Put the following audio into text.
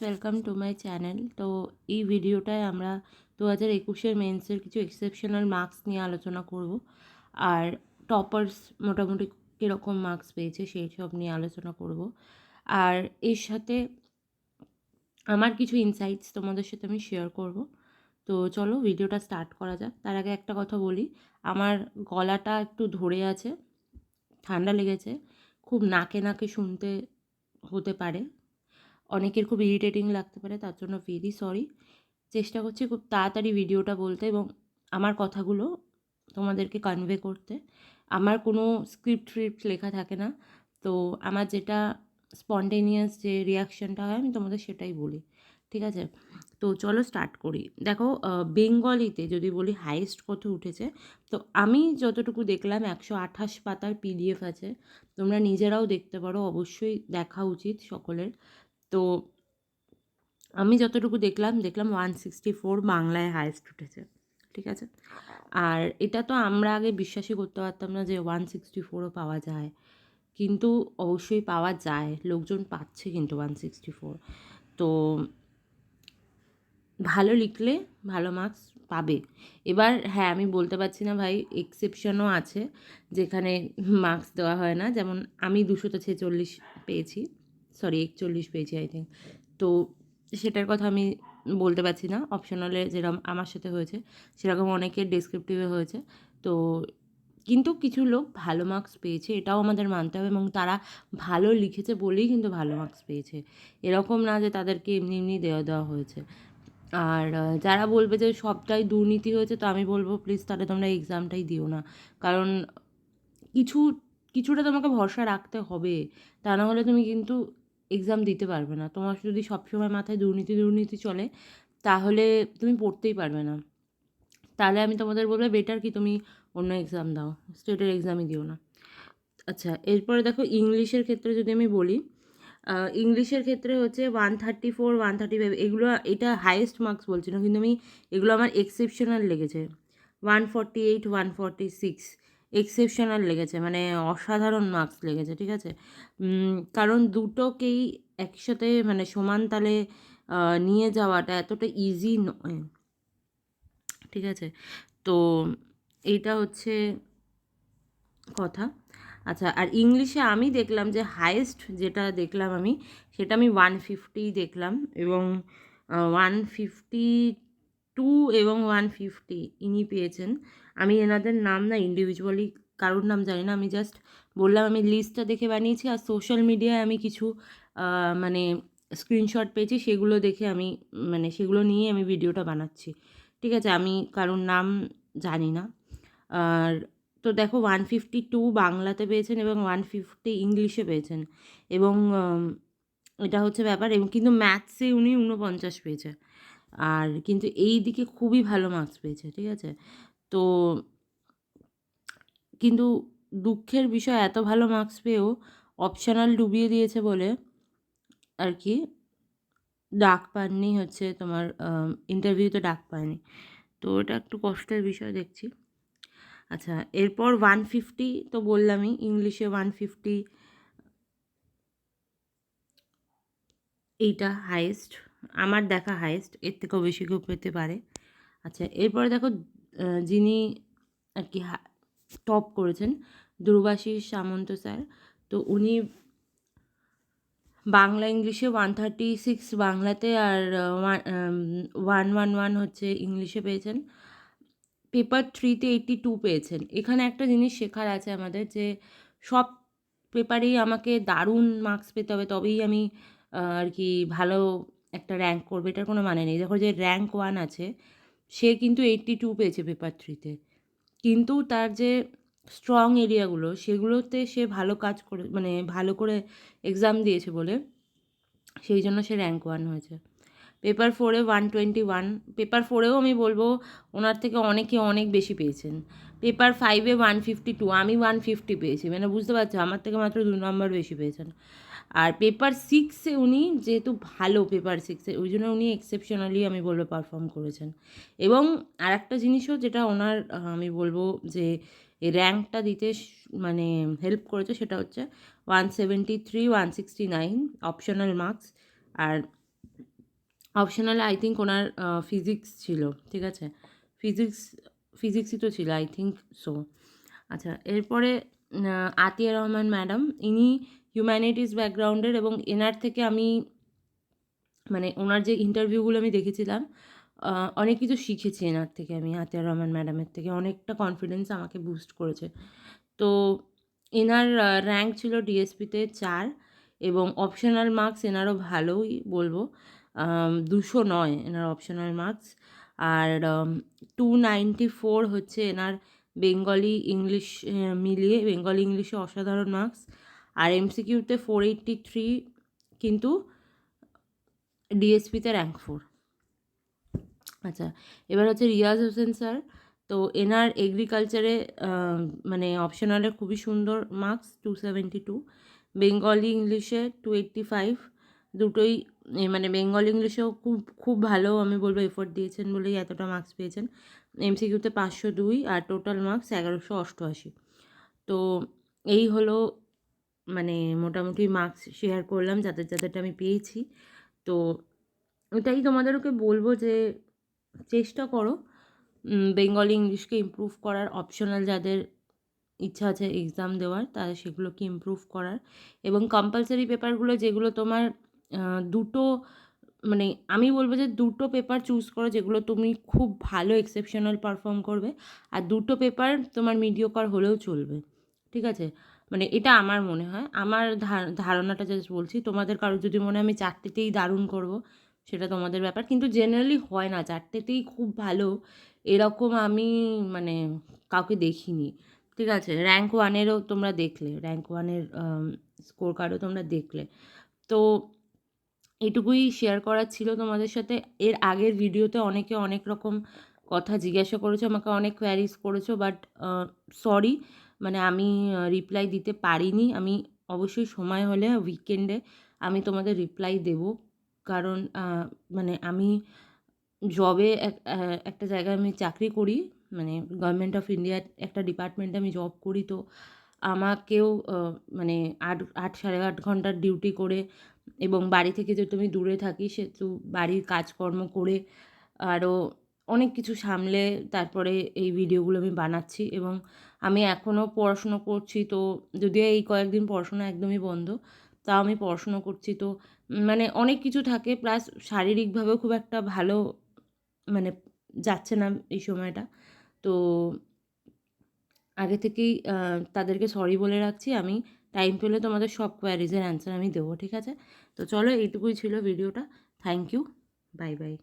Welcome to my channel. তো এই ভিডিওটায় আমরা 2021-এর মেন্সের কিছু এক্সেপশনাল মার্কস নিয়ে আলোচনা করব। আর টপার্স মোটামুটি কীরকম মার্কস পেয়েছে সেই সব নিয়ে আলোচনা করব। আর এর সাথে আমার কিছু ইনসাইটস তোমাদের সাথে আমি শেয়ার করব। তো চলো ভিডিওটা স্টার্ট করা যাক। তার আগে একটা কথা বলি, আমার গলাটা একটু ধরে আছে, ঠান্ডা লেগেছে, খুব নাকে নাকে শুনতে হতে পারে, অনেকের খুব ইরিটেটিং লাগতে পারে, তার জন্য ভেরি সরি। চেষ্টা করছি খুব তাড়াতাড়ি ভিডিওটা বলতে এবং আমার কথাগুলো তোমাদেরকে কনভে করতে। আমার কোনো স্ক্রিপ্ট ফ্রিপ্ট লেখা থাকে না, তো আমার যেটা স্পন্টেনিয়াস যে রিয়াকশানটা হয় আমি তোমাদের সেটাই বলি, ঠিক আছে? তো চলো স্টার্ট করি। দেখো, বেঙ্গলিতে যদি বলি হাইয়েস্ট কত উঠেছে, তো আমি যতটুকু দেখলাম 128 পাতার পিডিএফ আছে, তোমরা নিজেরাও দেখতে পারো, অবশ্যই দেখা উচিত সকলের। তো আমি যতটুকু দেখলাম 164 বাংলায় হাইয়েস্ট উঠেছে, ঠিক আছে? আর এটা তো আমরা আগে বিশ্বাসই করতে পারতাম না যে 164ও পাওয়া যায়, কিন্তু অবশ্যই পাওয়া যায়, লোকজন পাচ্ছে কিন্তু 164। তো ভালো লিখলে ভালো মার্কস পাবে। এবার হ্যাঁ, আমি বলতে পারছি না ভাই, এক্সেপশনও আছে যেখানে মার্কস দেওয়া হয় না, যেমন আমি 246 পেয়েছি, সরি 41 পেয়েছি আই থিঙ্ক। তো সেটার কথা আমি বলতে পারছি না। অপশনালে যেরকম আমার সাথে হয়েছে সেরকম অনেকের ডেসক্রিপটিভে হয়েছে। তো কিন্তু কিছু লোক ভালো মার্কস পেয়েছে, এটাও আমাদের মানতে হবে, এবং তারা ভালো লিখেছে বলেই কিন্তু ভালো মার্কস পেয়েছে। এরকম না যে তাদেরকে এমনি এমনি দেওয়া হয়েছে। আর যারা বলবে যে সবটাই দুর্নীতি হয়েছে, তো আমি বলবো প্লিজ তাহলে তোমরা এক্সামটাই দিও না। কারণ কিছু কিছুটা তোমাকে ভরসা রাখতে হবে, তা না হলে তুমি কিন্তু এক্সাম দিতে পারবে না। তোমার যদি সবসময় মাথায় দুর্নীতি চলে, তাহলে তুমি পড়তেই পারবে না। তাহলে আমি তোমাদের বলবো বেটার কি তুমি অন্য এক্সাম দাও, স্টেটের এক্সামই দিও না। আচ্ছা, এরপরে দেখো ইংলিশের ক্ষেত্রে যদি আমি বলি, ইংলিশের ক্ষেত্রে হচ্ছে 134, 135, এগুলো এটা হাইয়েস্ট মার্কস বলছি না, কিন্তু আমি এগুলো আমার এক্সেপশনাল লেগেছে। 148, 146 এক্সেপশনাল লেগেছে, মানে অসাধারণ মার্কস লেগেছে, ঠিক আছে? কারণ দুটোকেই একসাথে মানে সমান তালে নিয়ে যাওয়াটা এতটা ইজি নয়, ঠিক আছে? তো এইটা হচ্ছে কথা। আচ্ছা, আর ইংলিশে আমি দেখলাম যে হাইয়েস্ট যেটা দেখলাম আমি, সেটা আমি 150 দেখলাম, এবং 152 এবং 150 ইনি পেয়েছেন। আমি এনাদের নাম না ইন্ডিভিজুয়ালি কারোর নাম জানি না, আমি জাস্ট বললাম আমি লিস্টটা দেখে বানিয়েছি, আর সোশ্যাল মিডিয়ায় আমি কিছু মানে স্ক্রিনশট পেয়েছি, সেগুলো দেখে আমি মানে সেগুলো নিয়ে আমি ভিডিওটা বানাচ্ছি, ঠিক আছে? আমি কারোর নাম জানি না। আর তো দেখো 152 বাংলাতে পেয়েছেন এবং 150 ইংলিশে পেয়েছেন, এবং এটা হচ্ছে ব্যাপার। এবং কিন্তু ম্যাথসে উনি 49 পেয়েছে, আর কিন্তু এই দিকে খুবই ভালো মার্কস পেয়েছে, ঠিক আছে? তো কিন্তু দুঃখের বিষয়, এত ভালো মার্কস পেয়েও অপশনাল ডুবিয়ে দিয়েছে বলে আর কি ডাক পাননি, হচ্ছে তোমার ইন্টারভিউতে ডাক পায়নি। তো এটা একটু কষ্টের বিষয় দেখছি। আচ্ছা, এরপর 150 তো বললামই, ইংলিশে 150 এইটা হাইয়েস্ট, আমার দেখা হাইয়েস্ট, এর থেকেও বেশি কেউ পেতে পারে। আচ্ছা, এরপরে দেখো যিনি আর কি টপ করেছেন, দুর্বাশিস সামন্ত স্যার। তো উনি বাংলা ইংলিশে 136 বাংলাতে, আর 111 হচ্ছে ইংলিশে পেয়েছেন। পেপার 3-তে 82 পেয়েছেন। এখানে একটা জিনিস শেখার আছে আমাদের, যে সব পেপারেই আমাকে দারুণ মার্কস পেতে হবে তবেই আমি আর কি ভালো একটা র্যাঙ্ক করবো, এটার কোনো মানে নেই। দেখো, যে র্যাঙ্ক 1 আছে সে কিন্তু 82 পেয়েছে পেপার 3-তে, কিন্তু তার যে স্ট্রং এরিয়াগুলো সেগুলোতে সে ভালো কাজ করে, মানে ভালো করে এক্সাম দিয়েছে বলে সেই জন্য সে র্যাঙ্ক 1 হয়েছে। পেপার 4-এ 121, পেপার 4-এও আমি বলবো ওনার থেকে অনেকে অনেক বেশি পেয়েছেন। পেপার 5-এ 152, আমি 150 পেয়েছি, মানে বুঝতে পারছো আমার থেকে মাত্র 2 নম্বর বেশি পেয়েছেন। আর পেপার 6-এ উনি যেহেতু ভালো, পেপার 6-এ ওই জন্য উনি এক্সেপশনালি আমি বলবো পারফর্ম করেছেন। এবং আর একটা জিনিসও যেটা ওনার আমি বলবো যে এই র্যাঙ্কটা দিতে মানে হেল্প করেছে, সেটা হচ্ছে 173, 169 অপশনাল মার্কস। আর অপশনালে আই থিঙ্ক ওনার ফিজিক্স ছিল, ঠিক আছে, ফিজিক্সই তো ছিল, আই থিঙ্ক সো। আচ্ছা, এরপরে আতিয়া রহমান ম্যাডাম, ইনি হিউম্যানিটিস ব্যাকগ্রাউন্ডের, এবং এনার থেকে আমি মানে ওনার যে ইন্টারভিউগুলো আমি দেখেছিলাম, অনেক কিছু শিখেছি এনার থেকে আমি, আতিয়া রহমান ম্যাডামের থেকে অনেকটা কনফিডেন্স আমাকে বুস্ট করেছে। তো এনার র্যাঙ্ক ছিল ডিএসপিতে 4, এবং অপশনাল মার্কস এনারও ভালোই বলবো, 200 নয় এনার অপশনাল মার্কস। আর 294 হচ্ছে এনার বেঙ্গলি ইংলিশ মিলিয়ে, বেঙ্গলি ইংলিশে অসাধারণ মার্কস। আর এমসিকিউতে 483, কিন্তু ডিএসপিতে র্যাঙ্ক 4। আচ্ছা, এবার হচ্ছে রিয়াজ হোসেন স্যার। তো এনার এগ্রিকালচারে মানে অপশনালে খুবই সুন্দর মার্কস, 272। বেঙ্গলি ইংলিশে 285, দুটোই মানে বেঙ্গলি ইংলিশেও খুব খুব ভালো আমি বলবো এফোর্ট দিয়েছেন বলেই এতটা মার্কস পেয়েছেন। এমসিকিউতে 502, আর টোটাল মার্কস 1188। তো এই হলো মানে মোটামুটি মার্কস শেয়ার করলাম যাদের যাদেরটা আমি পেয়েছি। তো এটাই তোমাদেরকে বলবো যে চেষ্টা করো বেঙ্গলি ইংলিশকে ইমপ্রুভ করার, অপশনাল যাদের ইচ্ছা আছে এক্সাম দেওয়ার তাদের সেগুলোকে ইমপ্রুভ করার, এবং কম্পালসারি পেপারগুলো যেগুলো তোমার দুটো, মানে আমি বলবো যে দুটো পেপার চুজ করো যেগুলো তুমি খুব ভালো এক্সেপশনাল পারফর্ম করবে, আর দুটো পেপার তোমার মিডিওকার হলেও চলবে, ঠিক আছে। মানে এটা আমার মনে হয়, আমার ধারণাটা জাস্ট বলছি, তোমাদের কারোর যদি মনে হয় আমি 4টেতেই দারুণ করব, সেটা তোমাদের ব্যাপার, কিন্তু জেনারেলি হয় না 4টেতেই খুব ভালো, এরকম আমি মানে কাউকে দেখিনি, ঠিক আছে। র্যাঙ্ক 1-এরও তোমরা দেখলে, র্যাঙ্ক 1-এর স্কোর কার্ডও তোমরা দেখলে। তো এটুকুই শেয়ার করার ছিল তোমাদের সাথে। এর আগের ভিডিওতে অনেকে অনেক রকম কথা জিজ্ঞাসা করেছো, আমাকে অনেক কোয়ারিজ করেছো, বাট সরি, মানে আমি রিপ্লাই দিতে পারিনি। আমি অবশ্যই সময় হলে উইকেন্ডে আমি তোমাদের রিপ্লাই দেব, কারণ মানে আমি জবে একটা জায়গায় আমি চাকরি করি, মানে গভর্নমেন্ট অফ ইন্ডিয়ার একটা ডিপার্টমেন্টে আমি জব করি। তো আমাকেও মানে 8 সাড়ে 8 ঘন্টার ডিউটি করে, এবং বাড়ি থেকে যেহেতু আমি দূরে থাকি সেহেতু বাড়ির কাজকর্ম করে আরও অনেক কিছু সামলে তারপরে এই ভিডিওগুলো আমি বানাচ্ছি, এবং আমি এখনও পড়াশুনো করছি। তো যদিও এই কয়েকদিন পড়াশোনা একদমই বন্ধ, তাও আমি পড়াশুনো করছি। তো মানে অনেক কিছু থাকে, প্লাস শারীরিকভাবেও খুব একটা ভালো মানে যাচ্ছে না এই সময়টা। তো আগে থেকেই তাদেরকে সরি বলে রাখছি। আমি টাইম পেলে তোমাদের সব কোয়ারিজের অ্যান্সার আমি দেবো, ঠিক আছে। তো চলো এইটুকুই ছিল ভিডিওটা। Thank you, bye by.